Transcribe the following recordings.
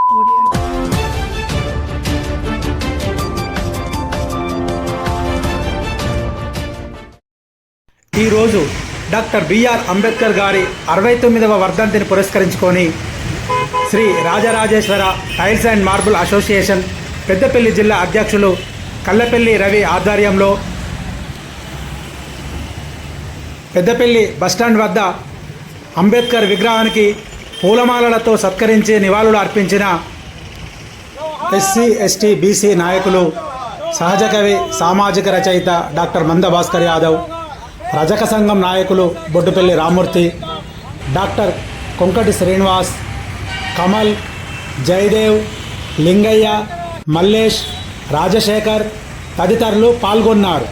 ఈరోజు doctor BR Ambedkar గారి 69వ వర్ధంతిని పురస్కరించుకొని Shri Rajarajeshwara tiles and marble association Peddapalli జిల్లా అధ్యక్షులు కల్లపల్లి రవి ఆధ్వర్యంలో పెద్దపల్లి బస్టాండ్ వద్ద అంబేద్కర్ విగ్రహానికి పూలమాలలతో సత్కరించి నివాళులు అర్పించిన ఎస్సీ ఎస్టీ బీసీ నాయకులు సహజ కవి సామాజిక రచయిత డాక్టర్ మంద భాస్కర్ యాదవ్, రజక సంఘం నాయకులు బొడ్డుపల్లి రామూర్తి, డాక్టర్ కొంకటి శ్రీనివాస్, కమల్, జయదేవ్, లింగయ్య, మల్లేష్, రాజశేఖర్ తదితరులు పాల్గొన్నారు.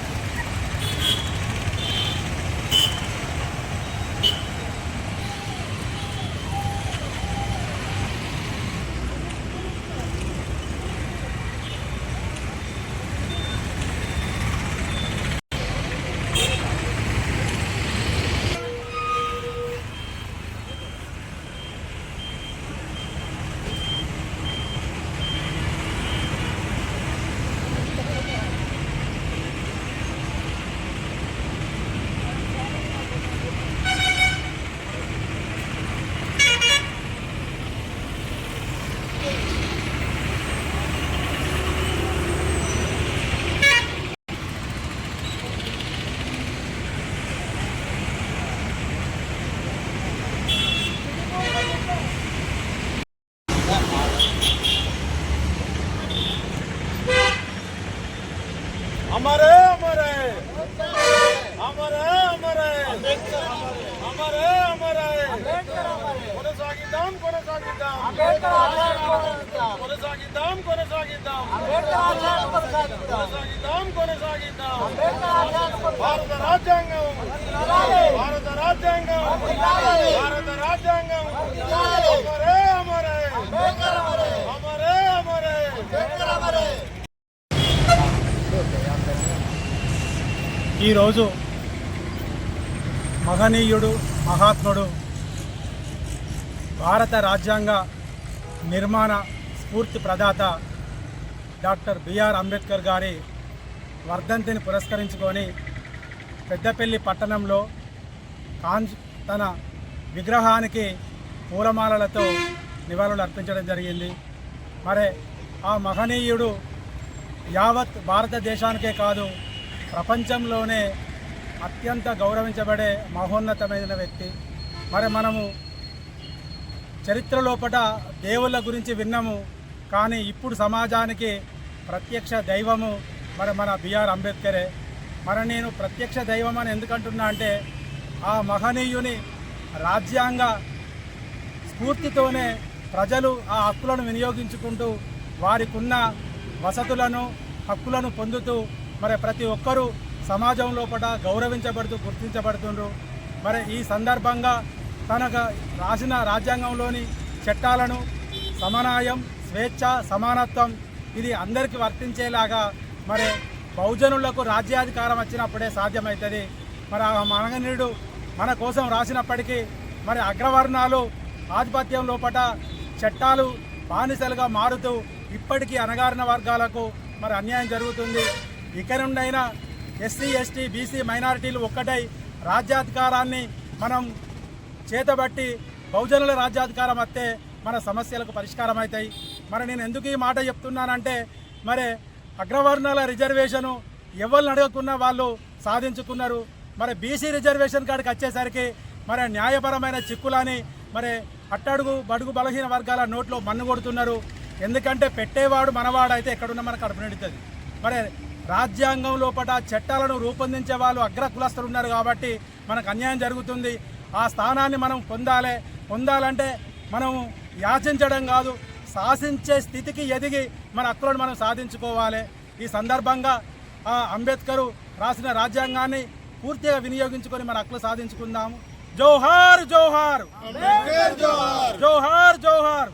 हमारे हमारे हमारे हमारे हमारे हमारे కొనసాగిద్దాం కొనసాగిద్దాం కొనసాగిద్దాం కొనసాగిద్దాం కొనసాగిద్దాం కొనసాగిద్దాం భారత రాజ్యాంగం భారత రాజ్యాంగం భారత రాజ్యాంగం हमारे हमारे हमारे हमारे ఈరోజు మహనీయుడు, మహాత్ముడు, భారత రాజ్యాంగ నిర్మాణ స్ఫూర్తి ప్రదాత డాక్టర్ బిఆర్ అంబేద్కర్ గారి వర్ధంతిని పురస్కరించుకొని పెద్దపల్లి పట్టణంలో తన విగ్రహానికి పూలమాలలతో నివాళులు అర్పించడం జరిగింది. మరి ఆ మహనీయుడు యావత్ భారతదేశానికే కాదు, ప్రపంచంలోనే అత్యంత గౌరవించబడే మహోన్నతమైన వ్యక్తి. మరి మనము చరిత్ర లోపల దేవుళ్ళ గురించి విన్నాము, కానీ ఇప్పుడు సమాజానికి ప్రత్యక్ష దైవము మరి మన బిఆర్ అంబేద్కరే. మరి నేను ప్రత్యక్ష దైవం అని ఎందుకంటున్నా అంటే, ఆ మహనీయుని రాజ్యాంగ స్ఫూర్తితోనే ప్రజలు ఆ హక్కులను వినియోగించుకుంటూ వారికి ఉన్న వసతులను, హక్కులను పొందుతూ మరి ప్రతి ఒక్కరూ సమాజం లోపల గౌరవించబడుతూ గుర్తించబడుతుండ్రు. మరి ఈ సందర్భంగా తనకు రాసిన రాజ్యాంగంలోని చట్టాలను సమన్వయం, స్వేచ్ఛ, సమానత్వం ఇది అందరికీ వర్తించేలాగా మరి బహుజనులకు రాజ్యాధికారం వచ్చినప్పుడే సాధ్యమవుతుంది. మరి ఆ మహనీయుడు మన కోసం రాసినప్పటికీ మరి అగ్రవర్ణాలు ఆధిపత్యం లోపల చట్టాలు బానిసలుగా మారుతూ ఇప్పటికీ అణగారిన వర్గాలకు మరి అన్యాయం జరుగుతుంది. ఇక నుండైనా ఎస్సీ ఎస్టీ బీసీ మైనారిటీలు ఒక్కటై రాజ్యాధికారాన్ని మనం చేతబట్టి బహుజనుల రాజ్యాధికారం వస్తే మన సమస్యలకు పరిష్కారం అవుతాయి. మరి నేను ఎందుకు ఈ మాట చెప్తున్నానంటే, మరి అగ్రవర్ణాల రిజర్వేషను ఎవరిని అడగకున్నా వాళ్ళు సాధించుకున్నారు. మరి బీసీ రిజర్వేషన్ కాడికి వచ్చేసరికి మరి న్యాయపరమైన చిక్కులని మరి అట్టడుగు బడుగు బలహీన వర్గాల నోట్లో మన్ను కొడుతున్నారు. ఎందుకంటే పెట్టేవాడు మనవాడు అయితే ఎక్కడున్నా మనకు కడుపు నిండుతుంది. మరి రాజ్యాంగం లోపల చట్టాలను రూపొందించే వాళ్ళు అగ్ర కులస్తులు ఉన్నారు కాబట్టి మనకు అన్యాయం జరుగుతుంది. ఆ స్థానాన్ని మనం పొందాలంటే మనం యాచించడం కాదు, శాసించే స్థితికి ఎదిగి మన హక్కులను మనం సాధించుకోవాలి. ఈ సందర్భంగా అంబేద్కర్ రాసిన రాజ్యాంగాన్ని పూర్తిగా వినియోగించుకొని మన హక్కులు సాధించుకుందాము. జోహార్ జోహార్, జోహార్ జోహార్.